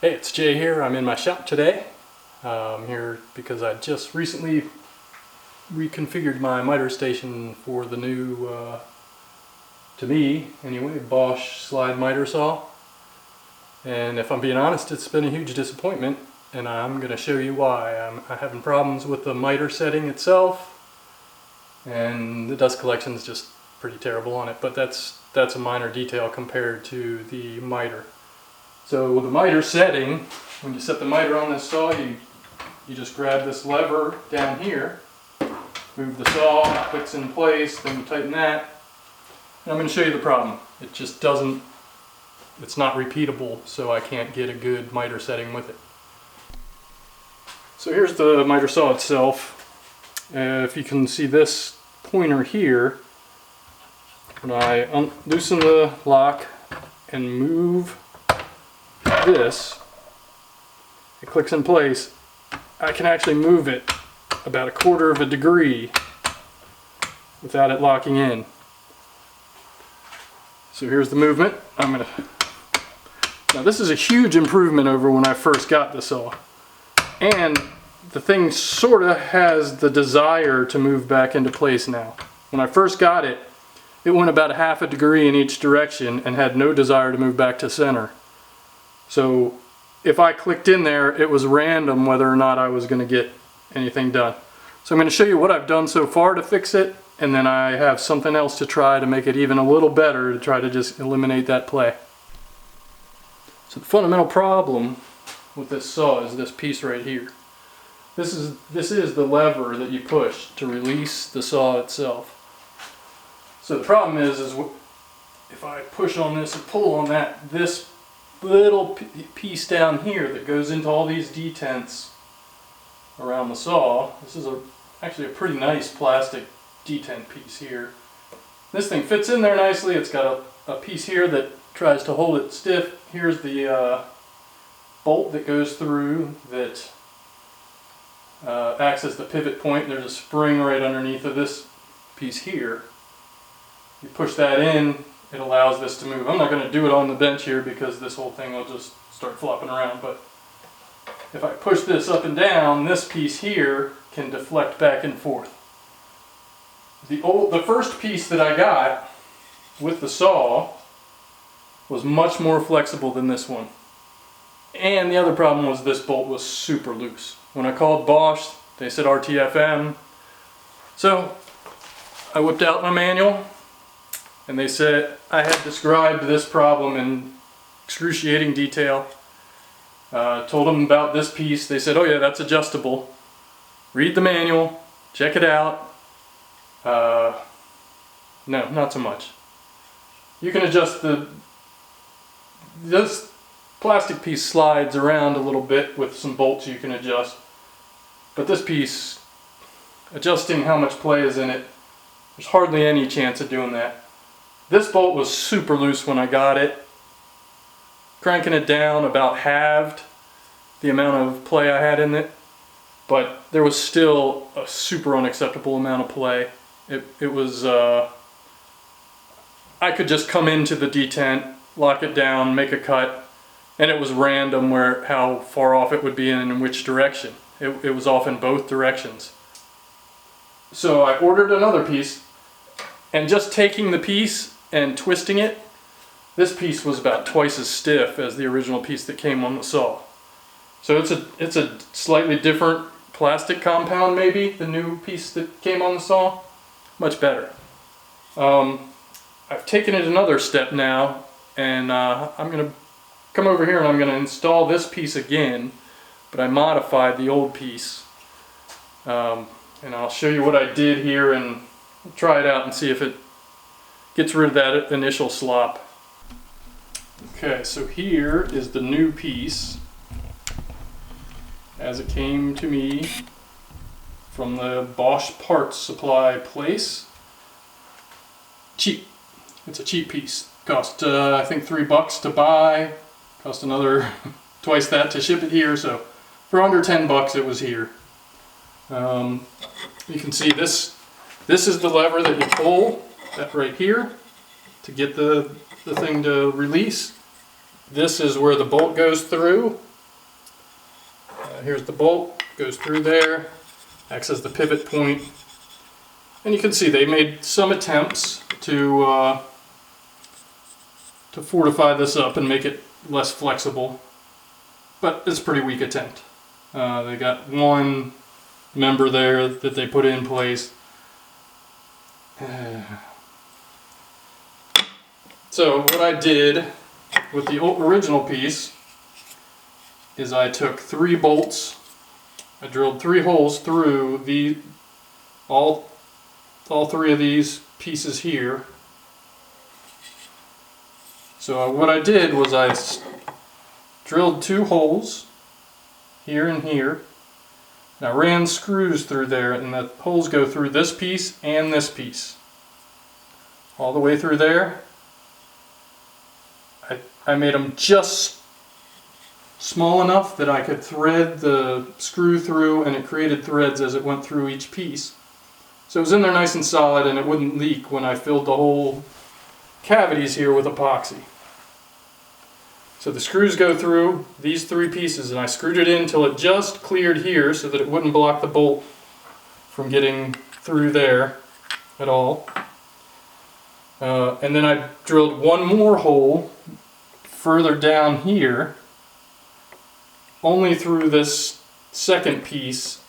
Hey, it's Jay here. I'm in my shop today. I'm here because I just recently reconfigured my miter station for the new, to me anyway, Bosch slide miter saw. And if I'm being honest, it's been a huge disappointment, and I'm going to show you why. I'm having problems with the miter setting itself, and the dust collection is just pretty terrible on it, but that's a minor detail compared to the miter. So with the miter setting, when you set the miter on this saw, you just grab this lever down here, move the saw, it clicks in place, then you tighten that. And I'm going to show you the problem. It just doesn't, it's not repeatable, so I can't get a good miter setting with it. So here's the miter saw itself. If you can see this pointer here, when I loosen the lock and move this, it clicks in place. I can actually move it about 1/4 of a degree without it locking in. So here's the movement. Now this is a huge improvement over when I first got the saw, and the thing sort of has the desire to move back into place now. When I first got it, it went about 1/2 degree in each direction and had no desire to move back to center. So if I clicked in there, it was random whether or not I was going to get anything done. So I'm going to show you what I've done so far to fix it, and then I have something else to try to make it even a little better to try to just eliminate that play. So the fundamental problem with this saw is this piece right here. This is the lever that you push to release the saw itself. So the problem is if I push on this and pull on that, this little piece down here that goes into all these detents around the saw, this is actually a pretty nice plastic detent piece here. This thing fits in there nicely. It's got a piece here that tries to hold it stiff. Here's the bolt that goes through that acts as the pivot point. There's a spring right underneath of this piece here. You push that in, it allows this to move. I'm not going to do it on the bench here because this whole thing will just start flopping around, but if I push this up and down, this piece here can deflect back and forth. The first piece that I got with the saw was much more flexible than this one. And the other problem was this bolt was super loose. When I called Bosch, they said RTFM. So I whipped out my manual, and they said I had described this problem in excruciating detail. Told them about this piece. They said, oh yeah, that's adjustable. Read the manual, check it out. No, not so much. You can adjust this plastic piece slides around a little bit with some bolts you can adjust. But this piece, adjusting how much play is in it, there's hardly any chance of doing that. This bolt was super loose when I got it. Cranking it down about halved the amount of play I had in it, but there was still a super unacceptable amount of play. It was, I could just come into the detent, lock it down, make a cut, and it was random how far off it would be and in which direction. It was off in both directions. So I ordered another piece, and just taking the piece and twisting it, this piece was about twice as stiff as the original piece that came on the saw. So it's a slightly different plastic compound, maybe, the new piece that came on the saw. Much better. I've taken it another step now, and I'm going to come over here and I'm going to install this piece again, but I modified the old piece. And I'll show you what I did here and try it out and see if it gets rid of that initial slop. Okay, so here is the new piece as it came to me from the Bosch parts supply place. Cheap. It's a cheap piece. Cost I think $3 to buy. Cost another twice that to ship it here. So for under $10 it was here. You can see this is the lever that you pull, that right here, to get the thing to release. This is where the bolt goes through, here's the bolt, goes through there, acts as the pivot point. And you can see they made some attempts to fortify this up and make it less flexible, but it's a pretty weak attempt. They got one member there that they put in place. So what I did with the original piece is I took 3 bolts, I drilled 3 holes through all 3 of these pieces here. So what I did was I drilled 2 holes here and here, and I ran screws through there, and the holes go through this piece and this piece all the way through there. I made them just small enough that I could thread the screw through, and it created threads as it went through each piece. So it was in there nice and solid, and it wouldn't leak when I filled the whole cavities here with epoxy. So the screws go through these 3 pieces, and I screwed it in until it just cleared here so that it wouldn't block the bolt from getting through there at all. And then I drilled one more hole further down here, only through this second piece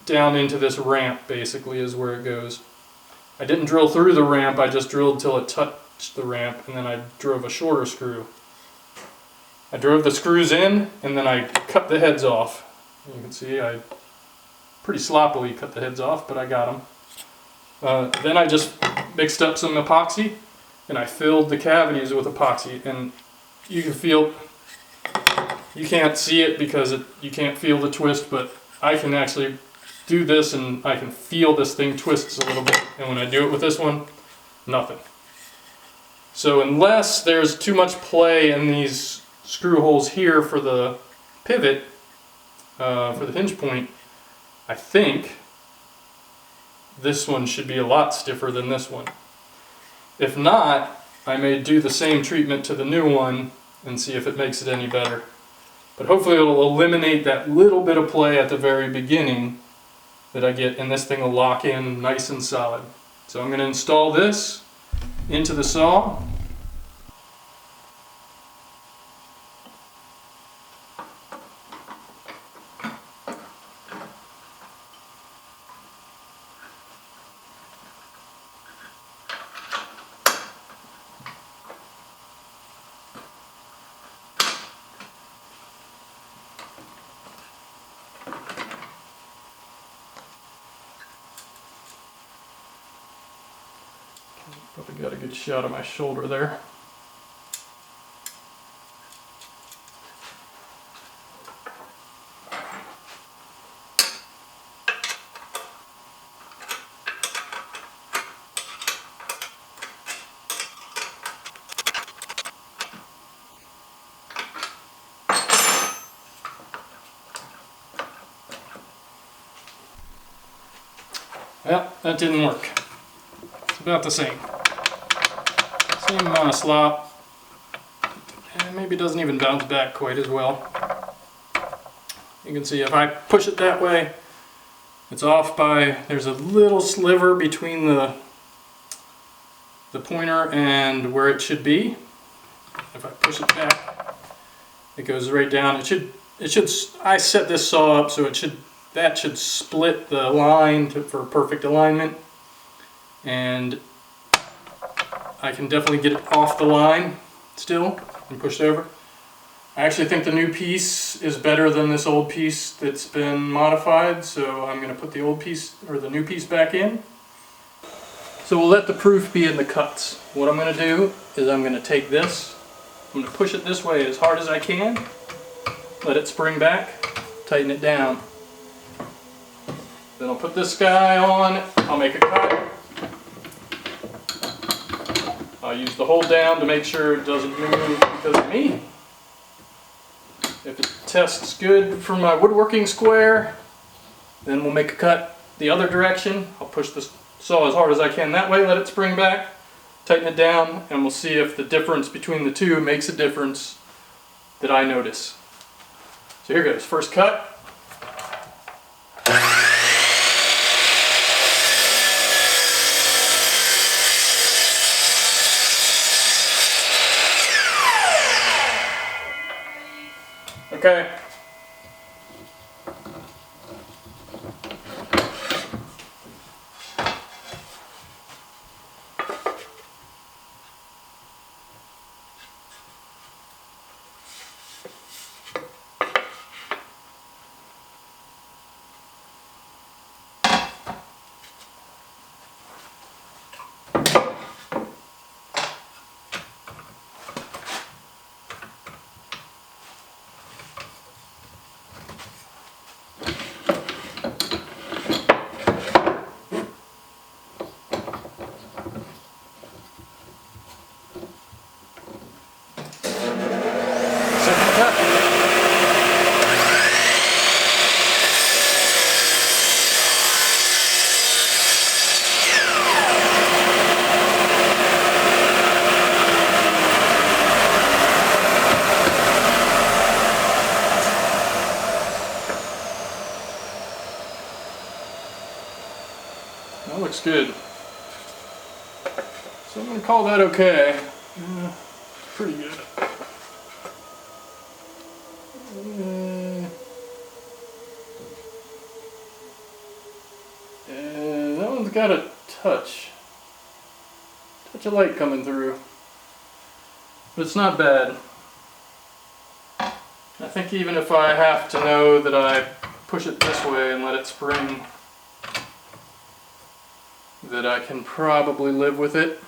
down into this ramp, basically is where it goes. I didn't drill through the ramp, I just drilled till it touched the ramp, and then I drove a shorter screw. I drove the screws in, and then I cut the heads off. You can see I pretty sloppily cut the heads off, but I got them. Then I just mixed up some epoxy, and I filled the cavities with epoxy, and you can feel, you can't see it because you can't feel the twist, but I can actually do this and I can feel this thing twists a little bit, and when I do it with this one, nothing. So unless there's too much play in these screw holes here for the pivot, for the hinge point, I think this one should be a lot stiffer than this one. If not, I may do the same treatment to the new one and see if it makes it any better. But hopefully it'll eliminate that little bit of play at the very beginning that I get, and this thing will lock in nice and solid. So I'm going to install this into the saw. Probably got a good shot of my shoulder there. Well, that didn't work. It's about the same. Same amount of slop, and maybe it doesn't even bounce back quite as well. You can see if I push it that way, it's off by, there's a little sliver between the pointer and where it should be. If I push it back, it goes right down. It should. I set this saw up so that should split the line for perfect alignment, and I can definitely get it off the line still and push it over. I actually think the new piece is better than this old piece that's been modified, so I'm going to put the old piece or the new piece back in. So we'll let the proof be in the cuts. What I'm going to do is I'm going to take this, I'm going to push it this way as hard as I can, let it spring back, tighten it down. Then I'll put this guy on, I'll make a cut. I'll use the hold down to make sure it doesn't move because of me. If it tests good for my woodworking square, then we'll make a cut the other direction. I'll push the saw as hard as I can that way, let it spring back, tighten it down, and we'll see if the difference between the two makes a difference that I notice. So here goes, first cut. Okay. That looks good. So I'm going to call that okay. Pretty good. That one's got a touch of light coming through, but it's not bad. I think even if I have to know that I push it this way and let it spring, that I can probably live with it.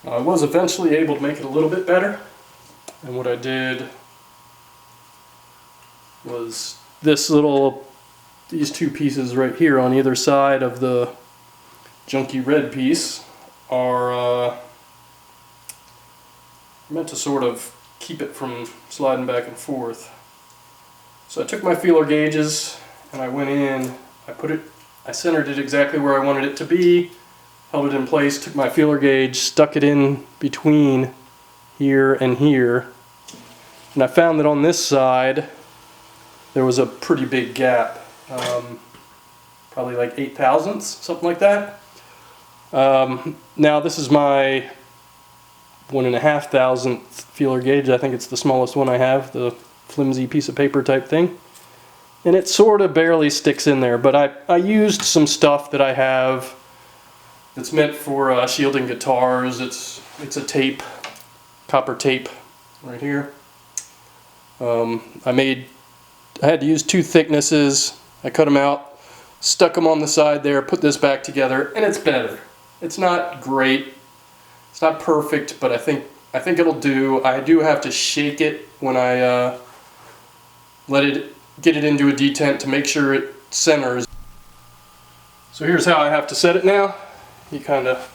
I was eventually able to make it a little bit better, and what I did was these two pieces right here on either side of the junky red piece are meant to sort of keep it from sliding back and forth. So I took my feeler gauges and I went in, I centered it exactly where I wanted it to be, held it in place, took my feeler gauge, stuck it in between here and here, and I found that on this side there was a pretty big gap, probably like 8 thousandths, something like that. Now this is my 1.5 thousandth feeler gauge. I think it's the smallest one I have, the flimsy piece of paper type thing. And it sort of barely sticks in there, but I used some stuff that I have that's meant for shielding guitars. It's a tape, copper tape right here. I had to use 2 thicknesses. I cut them out, stuck them on the side there, put this back together, and it's better. It's not great. It's not perfect, but I think it'll do. I do have to shake it when I get it into a detent to make sure it centers. So here's how I have to set it now. You kind of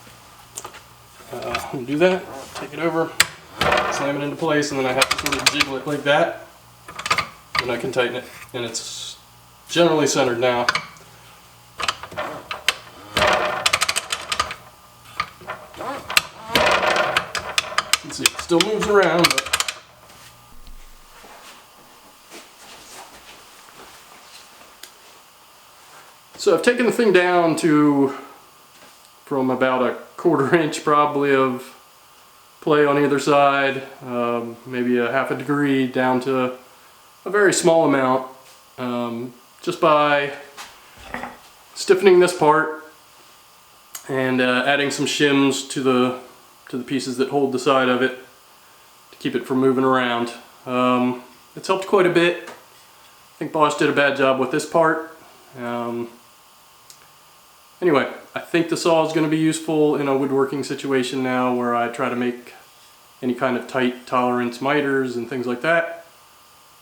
do that, take it over, slam it into place, and then I have to sort of jiggle it like that, and I can tighten it, and it's generally centered now. You can see it still moves around, but so I've taken the thing down from about a 1/4 inch probably of play on either side, maybe a 1/2 degree down to a very small amount, just by stiffening this part and adding some shims to the pieces that hold the side of it to keep it from moving around. It's helped quite a bit. I think Bosch did a bad job with this part. Anyway, I think the saw is going to be useful in a woodworking situation now where I try to make any kind of tight tolerance miters and things like that.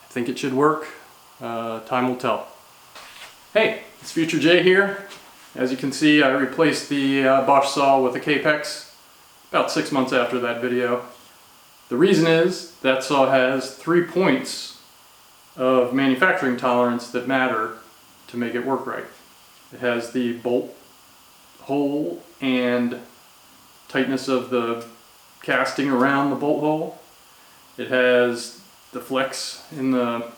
I think it should work. Time will tell. Hey, it's Future Jay here. As you can see, I replaced the Bosch saw with a Capex about 6 months after that video. The reason is that saw has 3 points of manufacturing tolerance that matter to make it work right. It has the bolt hole and tightness of the casting around the bolt hole. It has the flex in the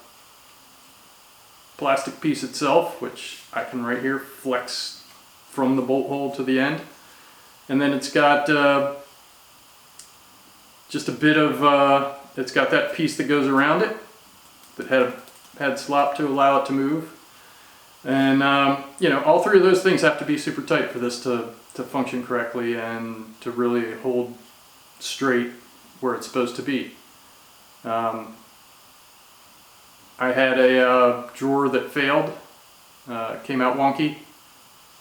plastic piece itself, which I can right here flex from the bolt hole to the end. And then it's got just a bit of, it's got that piece that goes around it that had slop to allow it to move. And you know, all three of those things have to be super tight for this to function correctly and to really hold straight where it's supposed to be. I had a drawer that failed, came out wonky.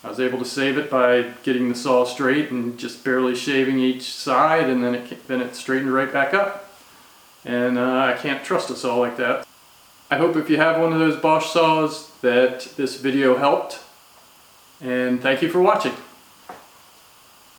I was able to save it by getting the saw straight and just barely shaving each side, and then it straightened right back up. And I can't trust a saw like that. I hope if you have one of those Bosch saws that this video helped, and thank you for watching.